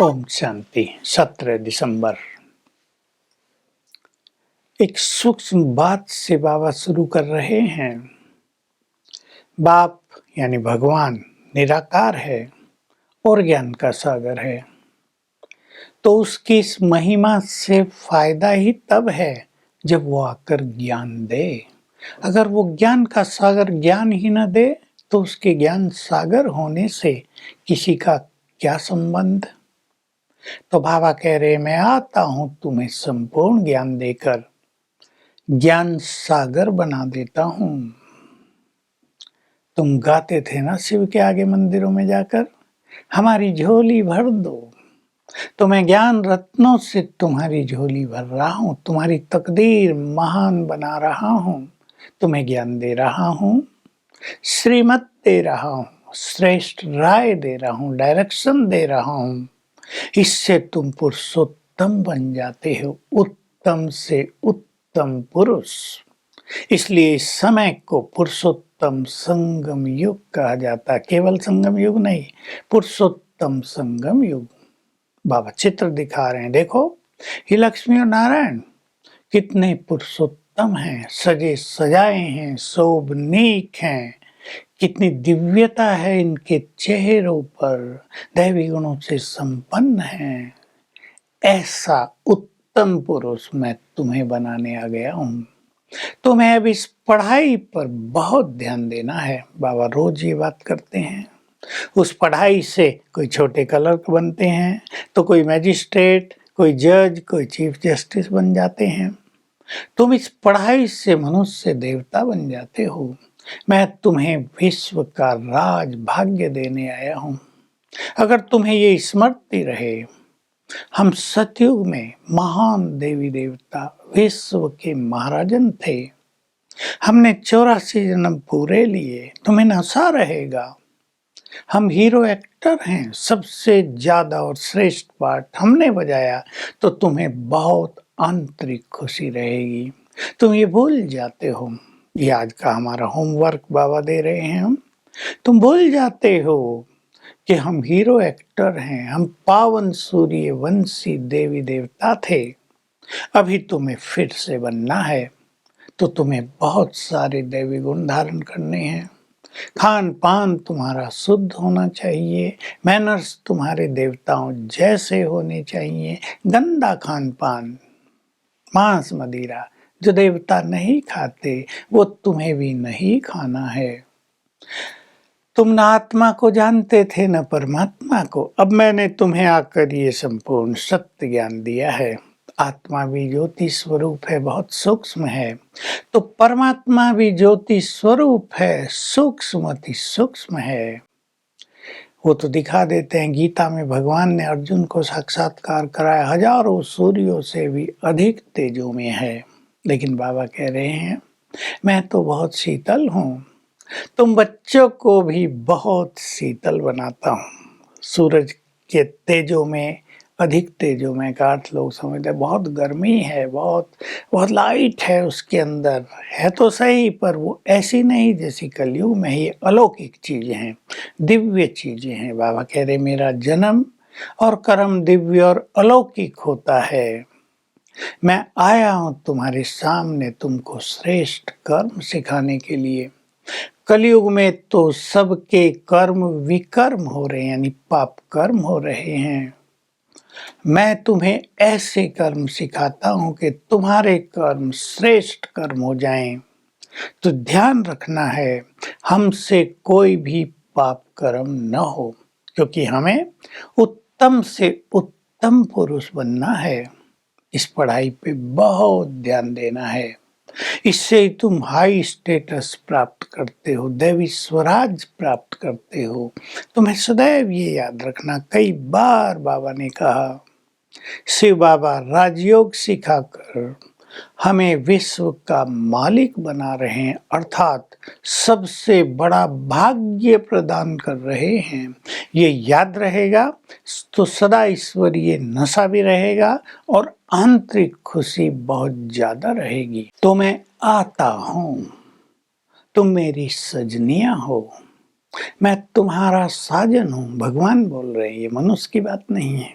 ओम शांति। 17 दिसंबर। एक सूक्ष्म बात से बाबा शुरू कर रहे हैं। बाप यानी भगवान निराकार है और ज्ञान का सागर है, तो उसकी इस महिमा से फायदा ही तब है जब वो आकर ज्ञान दे। अगर वो ज्ञान का सागर ज्ञान ही न दे तो उसके ज्ञान सागर होने से किसी का क्या संबंध। तो बाबा कह रहे, मैं आता हूं तुम्हें संपूर्ण ज्ञान देकर ज्ञान सागर बना देता हूं। तुम गाते थे ना शिव के आगे मंदिरों में जाकर, हमारी झोली भर दो। तो मैं ज्ञान रत्नों से तुम्हारी झोली भर रहा हूं, तुम्हारी तकदीर महान बना रहा हूं, तुम्हें ज्ञान दे रहा हूं, श्रीमत दे रहा हूं, श्रेष्ठ राय दे रहा हूं, डायरेक्शन दे रहा हूं। इससे तुम पुरुषोत्तम बन जाते हो, उत्तम से उत्तम पुरुष। इसलिए इस समय को पुरुषोत्तम संगम युग कहा जाता। केवल संगम युग नहीं, पुरुषोत्तम संगम युग। बाबा चित्र दिखा रहे हैं, देखो ये लक्ष्मी और नारायण कितने पुरुषोत्तम हैं, सजे सजाए हैं, शोभनीक हैं, कितनी दिव्यता है इनके चेहरों पर, दैवी गुणों से संपन्न हैं। ऐसा उत्तम पुरुष मैं तुम्हें बनाने आ गया हूं। तुम्हें अब इस पढ़ाई पर बहुत ध्यान देना है। बाबा रोज ये बात करते हैं। उस पढ़ाई से कोई छोटे क्लर्क बनते हैं, तो कोई मैजिस्ट्रेट, कोई जज, कोई चीफ जस्टिस बन जाते हैं। तुम इस पढ़ाई से मनुष्य देवता बन जाते हो। मैं तुम्हें विश्व का राज भाग्य देने आया हूं। अगर तुम्हें ये स्मृति रहे, हम सतयुग में महान देवी देवता विश्व के महाराजन थे। हमने 84 जन्म पूरे लिए, तुम्हें नशा रहेगा। हम हीरो एक्टर हैं, सबसे ज्यादा और श्रेष्ठ पार्ट हमने बजाया, तो तुम्हें बहुत आंतरिक खुशी रहेगी। तुम ये भूल जाते हो, ये आज का हमारा होमवर्क बाबा दे रहे हैं हम। तुम भूल जाते हो कि हम हीरो एक्टर हैं, हम पावन सूर्य वंशी देवी देवता थे। अभी तुम्हें फिर से बनना है, तो तुम्हें बहुत सारे दैवी गुण धारण करने हैं। खान पान तुम्हारा शुद्ध होना चाहिए, मैनर्स तुम्हारे देवताओं जैसे होने चाहिए। गंदा खान पान, मांस मदिरा जो देवता नहीं खाते, वो तुम्हें भी नहीं खाना है। तुम न आत्मा को जानते थे न परमात्मा को, अब मैंने तुम्हें आकर ये संपूर्ण सत्य ज्ञान दिया है। आत्मा भी ज्योति स्वरूप है, बहुत सूक्ष्म है, तो परमात्मा भी ज्योति स्वरूप है, सूक्ष्म अति सूक्ष्म है। वो तो दिखा देते हैं। गीता में भगवान ने अर्जुन को साक्षात्कार कराया, हजारों सूर्यों से भी अधिक तेजों में है। लेकिन बाबा कह रहे हैं, मैं तो बहुत शीतल हूँ। तुम बच्चों को भी बहुत शीतल बनाता हूँ। सूरज के तेजों में, अधिक तेजों में का अर्थ लोग समझते हैं बहुत गर्मी है, बहुत बहुत लाइट है उसके अंदर, है तो सही, पर वो ऐसी नहीं जैसी कलयुग में। ये अलौकिक चीजें हैं, दिव्य चीजें हैं। बाबा कह रहे, मेरा जन्म और कर्म दिव्य और अलौकिक होता है। मैं आया हूं तुम्हारे सामने तुमको श्रेष्ठ कर्म सिखाने के लिए। कलयुग में तो सबके कर्म विकर्म हो रहे हैं, यानी पाप कर्म हो रहे हैं। मैं तुम्हें ऐसे कर्म सिखाता हूं कि तुम्हारे कर्म श्रेष्ठ कर्म हो जाएं। तो ध्यान रखना है, हमसे कोई भी पाप कर्म न हो, क्योंकि हमें उत्तम से उत्तम पुरुष बनना है। इस पढ़ाई पे बहुत ध्यान देना है। इससे ही तुम हाई स्टेटस प्राप्त करते हो, दैवी स्वराज प्राप्त करते हो। तुम्हें सदैव ये याद रखना। कई बार बाबा ने कहा, शिव बाबा राजयोग सिखाकर हमें विश्व का मालिक बना रहे हैं, अर्थात सबसे बड़ा भाग्य प्रदान कर रहे हैं। ये याद रहेगा तो सदा ईश्वरीय नशा भी रहेगा और आंतरिक खुशी बहुत ज्यादा रहेगी। तो मैं आता हूं, तुम मेरी सजनियां हो, मैं तुम्हारा साजन हूं। भगवान बोल रहे हैं, ये मनुष्य की बात नहीं है।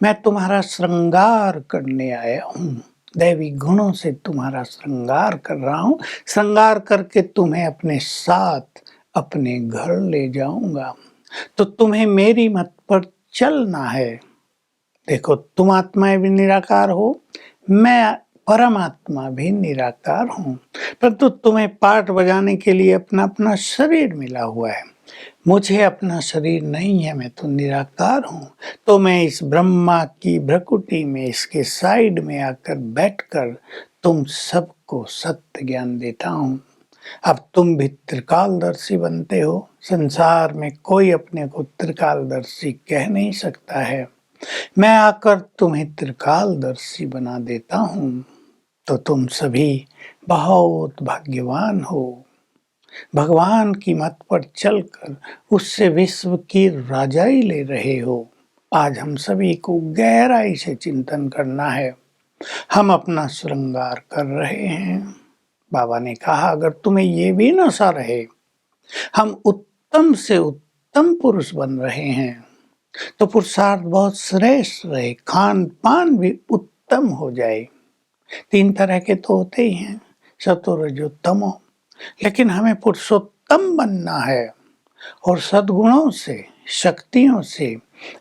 मैं तुम्हारा श्रृंगार करने आया हूँ, दैवी गुणों से तुम्हारा श्रृंगार कर रहा हूँ। श्रृंगार करके तुम्हें अपने साथ अपने घर ले जाऊंगा। तो तुम्हें मेरी मत पर चलना है। देखो, तुम आत्माएं भी निराकार हो, मैं परमात्मा भी निराकार हूँ, परंतु तुम्हें पाठ बजाने के लिए अपना अपना शरीर मिला हुआ है। मुझे अपना शरीर नहीं है, मैं तो निराकार हूँ। तो मैं इस ब्रह्मा की भ्रकुटी में, इसके साइड में आकर बैठकर तुम सबको सत्य ज्ञान देता हूँ। अब तुम भी त्रिकालदर्शी बनते हो। संसार में कोई अपने को त्रिकालदर्शी कह नहीं सकता है। मैं आकर तुम्हें त्रिकालदर्शी बना देता हूँ। तो तुम सभी बहुत भाग्यवान हो। भगवान की मत पर चलकर उससे विश्व की राजाई ले रहे हो। आज हम सभी को गहराई से चिंतन करना है। हम अपना श्रृंगार कर रहे हैं। बाबा ने कहा, अगर तुम्हें ये भी नशा रहे, हम उत्तम से उत्तम पुरुष बन रहे हैं, तो पुरुषार्थ बहुत श्रेष्ठ रहे, खान पान भी उत्तम हो जाए। 3 तरह के तो होते ही हैं, सतो रजो तमो, लेकिन हमें पुरुषोत्तम बनना है और सद्गुणों से, शक्तियों से,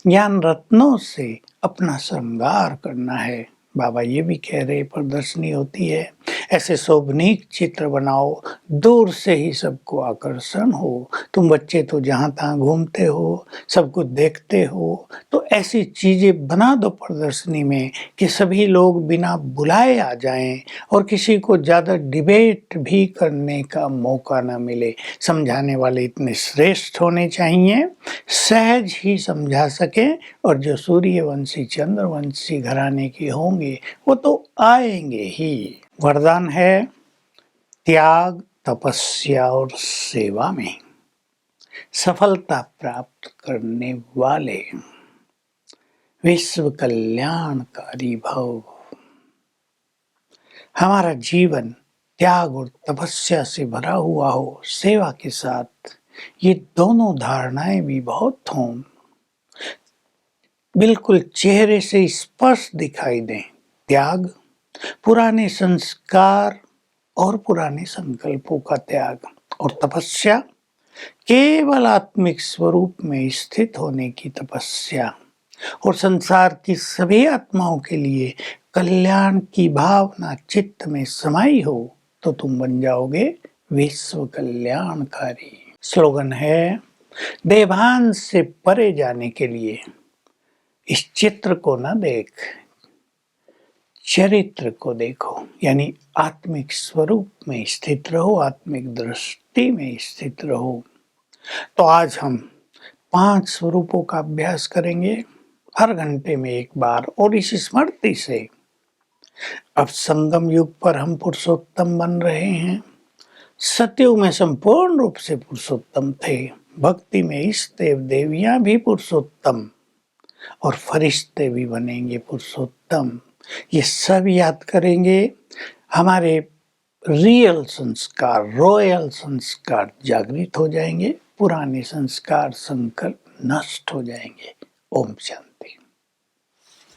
ज्ञान रत्नों से अपना श्रृंगार करना है। बाबा ये भी कह रहे, प्रदर्शनी होती है, ऐसे शोभनीक चित्र बनाओ, दूर से ही सबको आकर्षण हो। तुम बच्चे तो जहाँ तहाँ घूमते हो, सब कुछ देखते हो, तो ऐसी चीजें बना दो प्रदर्शनी में कि सभी लोग बिना बुलाए आ जाएं और किसी को ज़्यादा डिबेट भी करने का मौका ना मिले। समझाने वाले इतने श्रेष्ठ होने चाहिए, सहज ही समझा सकें, और जो सूर्यवंशी चंद्रवंशी घराने के होंगे वो तो आएंगे ही। वरदान है त्याग, तपस्या और सेवा में सफलता प्राप्त करने वाले विश्व कल्याणकारी भव। हमारा जीवन त्याग और तपस्या से भरा हुआ हो, सेवा के साथ ये दोनों धारणाएं भी बहुत हों, बिल्कुल चेहरे से स्पष्ट दिखाई दें। त्याग, पुराने संस्कार और पुराने संकल्पों का त्याग, और तपस्या, केवल आत्मिक स्वरूप में स्थित होने की तपस्या, और संसार की सभी आत्माओं के लिए कल्याण की भावना चित्त में समाई हो तो तुम बन जाओगे विश्व कल्याणकारी। स्लोगन है, देवांश से परे जाने के लिए इस चित्र को न देख, चरित्र को देखो, यानी आत्मिक स्वरूप में स्थित रहो, आत्मिक दृष्टि में स्थित रहो। तो आज हम 5 स्वरूपों का अभ्यास करेंगे, हर घंटे में एक बार, और इस स्मृति से अब संगम युग पर हम पुरुषोत्तम बन रहे हैं। सतयुग में संपूर्ण रूप से पुरुषोत्तम थे, भक्ति में इष्ट देव देवियां भी पुरुषोत्तम, और फरिश्ते भी बनेंगे पुरुषोत्तम। ये सब याद करेंगे, हमारे रियल संस्कार, रॉयल संस्कार जागृत हो जाएंगे, पुराने संस्कार संकल्प नष्ट हो जाएंगे। ओम शांति।